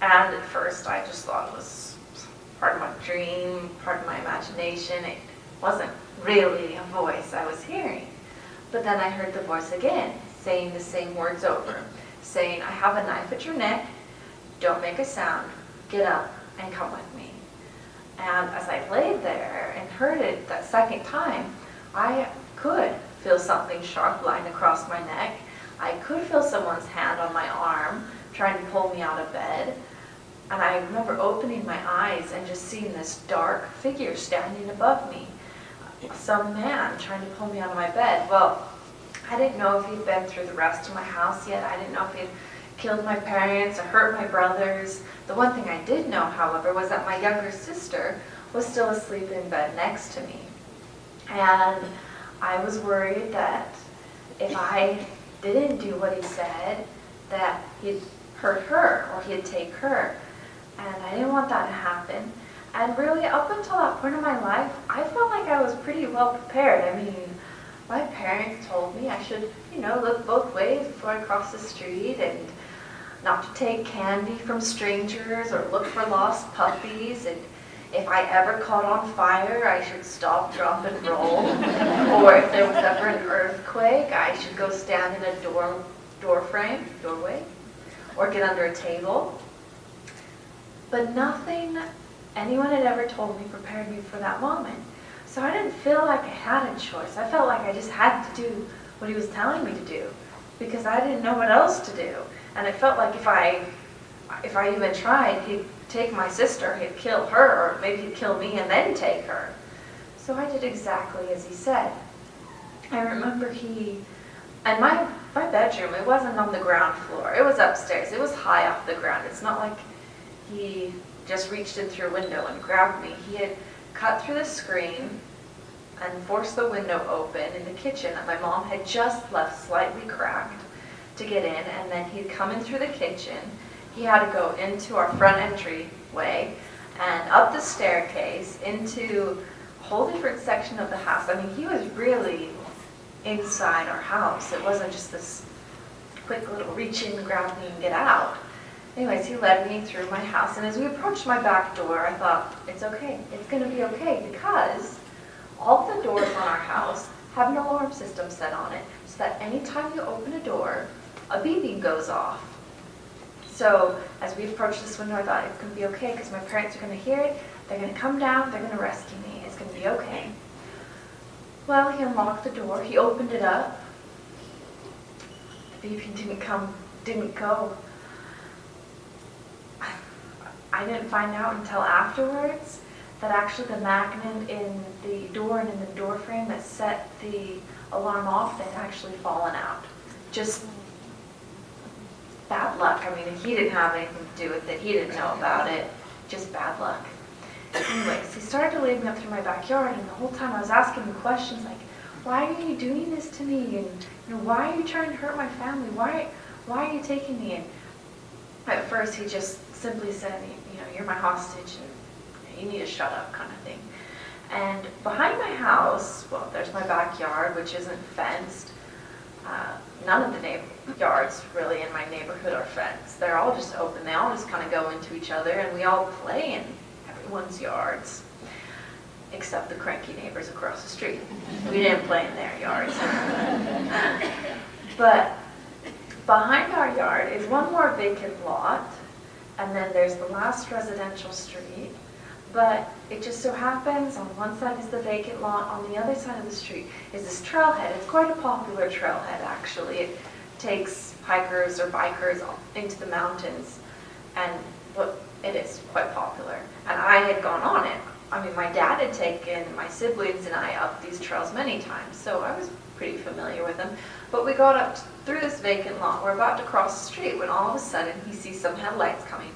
And at first I just thought it was part of my dream, part of my imagination. It wasn't really a voice I was hearing. But then I heard the voice again, saying the same words over, saying, I have a knife at your neck, don't make a sound, get up and come with me. And as I laid there and heard it that second time, I could feel something sharp lying across my neck. I could feel someone's hand on my arm trying to pull me out of bed. And I remember opening my eyes and just seeing this dark figure standing above me. Some man trying to pull me out of my bed. Well, I didn't know if he'd been through the rest of my house yet. I didn't know if he'd killed my parents or hurt my brothers. The one thing I did know, however, was that my younger sister was still asleep in bed next to me. And I was worried that if I didn't do what he said, that he'd hurt her or he'd take her. And I didn't want that to happen. And really, up until that point in my life, I felt like I was pretty well prepared. I mean, my parents told me I should, look both ways before I cross the street, and not to take candy from strangers or look for lost puppies. And if I ever caught on fire, I should stop, drop, and roll. Or if there was ever an earthquake, I should go stand in a doorway, or get under a table. But nothing anyone had ever told me prepared me for that moment. So I didn't feel like I had a choice. I felt like I just had to do what he was telling me to do, because I didn't know what else to do. And it felt like if I even tried, he'd take my sister, he'd kill her, or maybe he'd kill me and then take her. So I did exactly as he said. I remember and my bedroom, it wasn't on the ground floor. It was upstairs. It was high off the ground. It's not like he just reached in through a window and grabbed me. He had cut through the screen and forced the window open in the kitchen that my mom had just left slightly cracked to get in, and then he'd come in through the kitchen. He had to go into our front entryway and up the staircase into a whole different section of the house. I mean, he was really inside our house. It wasn't just this quick little reach in, grab me, and get out. Anyways, he led me through my house, and as we approached my back door, I thought, it's okay, it's going to be okay, because all the doors on our house have an alarm system set on it, so that anytime you open a door, a beeping goes off. So as we approached this window, I thought, it's going to be okay, because my parents are going to hear it, they're going to come down, they're going to rescue me, it's going to be okay. Well, he unlocked the door, he opened it up, the beeping didn't go. I didn't find out until afterwards that actually the magnet in the door and in the door frame that set the alarm off had actually fallen out. Just bad luck. I mean, he didn't have anything to do with it. He didn't know about it. Just bad luck. Anyways, he started to lead me up through my backyard, and the whole time I was asking him questions like, why are you doing this to me? And why are you trying to hurt my family? Why are you taking me in? At first, he just simply said, you're my hostage and you need to shut up, kind of thing. And behind my house, well, there's my backyard, which isn't fenced. None of the yards really in my neighborhood are fenced. They're all just open. They all just kind of go into each other, and we all play in everyone's yards, except the cranky neighbors across the street. We didn't play in their yards. But behind our yard is one more vacant lot, and then there's the last residential street. But it just so happens on one side is the vacant lot, on the other side of the street is this trailhead. It's quite a popular trailhead, actually. It takes hikers or bikers into the mountains, and it is quite popular. And I had gone on it. I mean, my dad had taken my siblings and I up these trails many times, so I was pretty familiar with them. But we got up through this vacant lot. We're about to cross the street when all of a sudden he sees some headlights coming,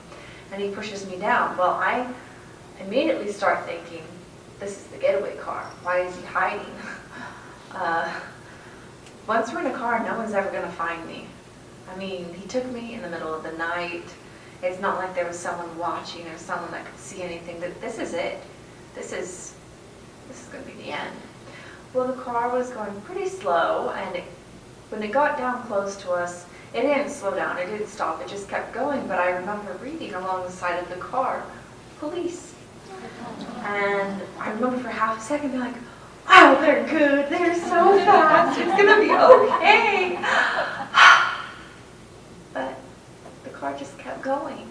and he pushes me down. Well, I immediately start thinking, this is the getaway car. Why is he hiding? Once we're in a car, no one's ever going to find me. I mean, he took me in the middle of the night. It's not like there was someone watching or someone that could see anything. This is it. This is going to be the end. Well, the car was going pretty slow, and when it got down close to us, It didn't slow down, it didn't stop, it just kept going, but I remember reading along the side of the car, police. And I remember for half a second being like, wow, they're good, they're so fast, it's gonna be okay. But the car just kept going.